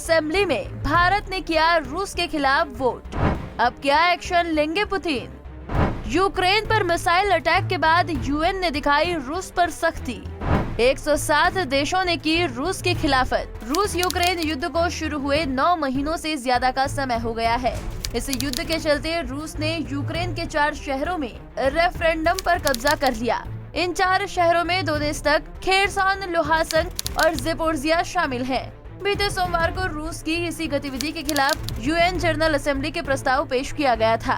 Assembly में भारत ने किया रूस के खिलाफ वोट। अब क्या एक्शन लेंगे पुतिन? यूक्रेन पर मिसाइल अटैक के बाद यूएन ने दिखाई रूस पर सख्ती। 107 देशों ने की रूस की खिलाफत। रूस यूक्रेन युद्ध को शुरू हुए 9 महीनों से ज्यादा का समय हो गया है। इस युद्ध के चलते रूस ने यूक्रेन के 4 शहरों में रेफरेंडम पर कब्जा कर लिया। इन 4 शहरों में दोनेत्स्क, खेरसन, लुहांस्क और ज़पोरिज़िया शामिल हैं। बीते सोमवार को रूस की इसी गतिविधि के खिलाफ यूएन जनरल असेंबली के प्रस्ताव पेश किया गया था।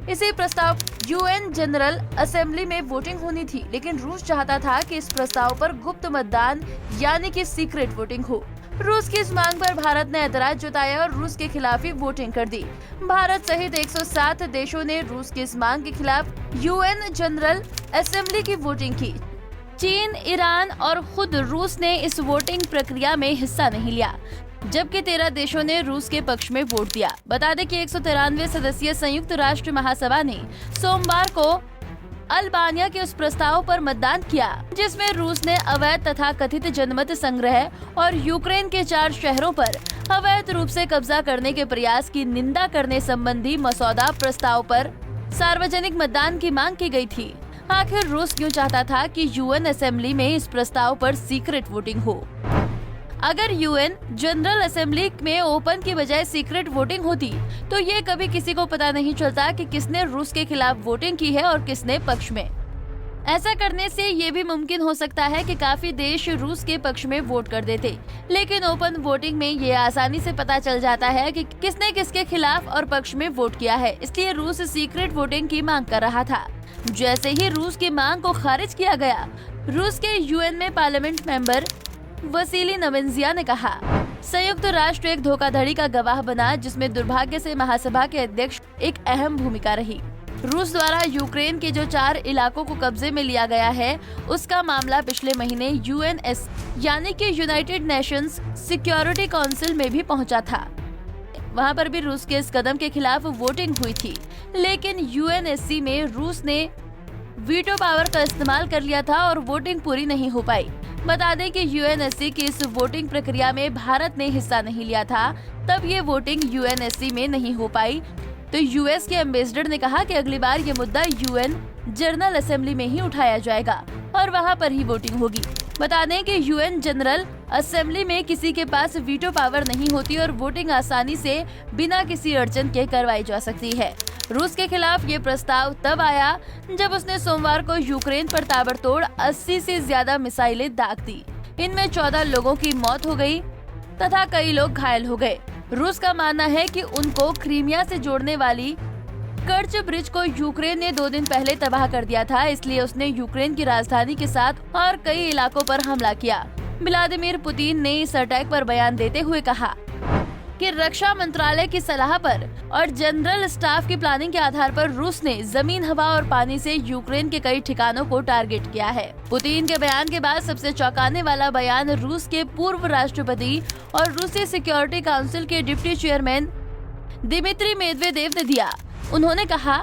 इसी प्रस्ताव यूएन जनरल असेंबली में वोटिंग होनी थी, लेकिन रूस चाहता था कि इस प्रस्ताव पर गुप्त मतदान यानी कि सीक्रेट वोटिंग हो। रूस की इस मांग पर भारत ने ऐतराज जताया और रूस के खिलाफ ही वोटिंग कर दी। भारत सहित 107 देशों ने रूस की इस मांग के खिलाफ यूएन जनरल असेंबली की वोटिंग की। चीन, ईरान और खुद रूस ने इस वोटिंग प्रक्रिया में हिस्सा नहीं लिया, जबकि 13 देशों ने रूस के पक्ष में वोट दिया। बता दें कि 193 सदस्यीय संयुक्त राष्ट्र महासभा ने सोमवार को अल्बानिया के उस प्रस्ताव पर मतदान किया, जिसमें रूस ने अवैध तथा कथित जनमत संग्रह और यूक्रेन के 4 शहरों पर अवैध रूप से कब्जा करने के प्रयास की निंदा करने संबंधी मसौदा प्रस्ताव पर सार्वजनिक मतदान की मांग की गई थी। आखिर रूस क्यों चाहता था कि यूएन असेंबली में इस प्रस्ताव पर सीक्रेट वोटिंग हो? अगर यूएन जनरल असेंबली में ओपन की बजाय सीक्रेट वोटिंग होती, तो ये कभी किसी को पता नहीं चलता कि किसने रूस के खिलाफ वोटिंग की है और किसने पक्ष में। ऐसा करने से ये भी मुमकिन हो सकता है कि काफी देश रूस के पक्ष में वोट कर देते, लेकिन ओपन वोटिंग में ये आसानी से पता चल जाता है कि किसने किसके खिलाफ और पक्ष में वोट किया है। इसलिए रूस सीक्रेट वोटिंग की मांग कर रहा था। जैसे ही रूस की मांग को खारिज किया गया, रूस के यूएन में पार्लियामेंट मेंबर वसीली नेबेंजिया ने कहा, संयुक्त राष्ट्र एक धोखाधड़ी का गवाह बना, जिसमें दुर्भाग्य से महासभा के अध्यक्ष एक अहम भूमिका रही। रूस द्वारा यूक्रेन के जो 4 इलाकों को कब्जे में लिया गया है, उसका मामला पिछले महीने यूएनएस यानी कि यूनाइटेड नेशंस सिक्योरिटी काउंसिल में भी पहुंचा था। वहां पर भी रूस के इस कदम के खिलाफ वोटिंग हुई थी, लेकिन यूएनएससी में रूस ने वीटो पावर का इस्तेमाल कर लिया था और वोटिंग पूरी नहीं हो पाई। बता दें कि यूएनएससी की इस वोटिंग प्रक्रिया में भारत ने हिस्सा नहीं लिया था, तब ये वोटिंग यूएनएससी में नहीं हो पाई। तो यूएस के एम्बेसडर ने कहा कि अगली बार ये मुद्दा यूएन जनरल असेंबली में ही उठाया जाएगा और वहां पर ही वोटिंग होगी। बता दें कि यूएन जनरल असेंबली में किसी के पास वीटो पावर नहीं होती और वोटिंग आसानी से बिना किसी अड़चन के करवाई जा सकती है। रूस के खिलाफ ये प्रस्ताव तब आया जब उसने सोमवार को यूक्रेन पर ताबड़तोड़ 80 से ज्यादा मिसाइलें दाग दी। इनमें 14 लोगों की मौत हो गई तथा कई लोग घायल हो गए। रूस का मानना है कि उनको क्रीमिया से जोड़ने वाली कर्च ब्रिज को यूक्रेन ने 2 दिन पहले तबाह कर दिया था, इसलिए उसने यूक्रेन की राजधानी के साथ और कई इलाकों पर हमला किया। व्लादिमीर पुतिन ने इस अटैक पर बयान देते हुए कहा कि रक्षा मंत्रालय की सलाह पर और जनरल स्टाफ की प्लानिंग के आधार पर रूस ने जमीन, हवा और पानी से यूक्रेन के कई ठिकानों को टारगेट किया है। पुतिन के बयान के बाद सबसे चौंकाने वाला बयान रूस के पूर्व राष्ट्रपति और रूसी सिक्योरिटी काउंसिल के डिप्टी चेयरमैन दिमित्री मेदवेदेव ने दिया। उन्होंने कहा,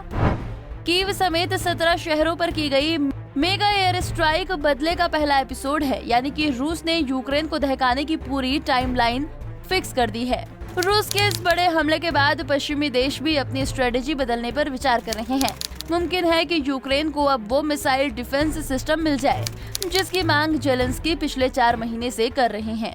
कीव समेत 17 शहरों पर की गई मेगा एयर स्ट्राइक बदले का पहला एपिसोड है, यानी कि रूस ने यूक्रेन को दहकाने की पूरी टाइमलाइन फिक्स कर दी है। रूस के इस बड़े हमले के बाद पश्चिमी देश भी अपनी स्ट्रेटेजी बदलने पर विचार कर रहे हैं। मुमकिन है कि यूक्रेन को अब वो मिसाइल डिफेंस सिस्टम मिल जाए जिसकी मांग जेलेंस्की पिछले 4 महीने से कर रहे हैं।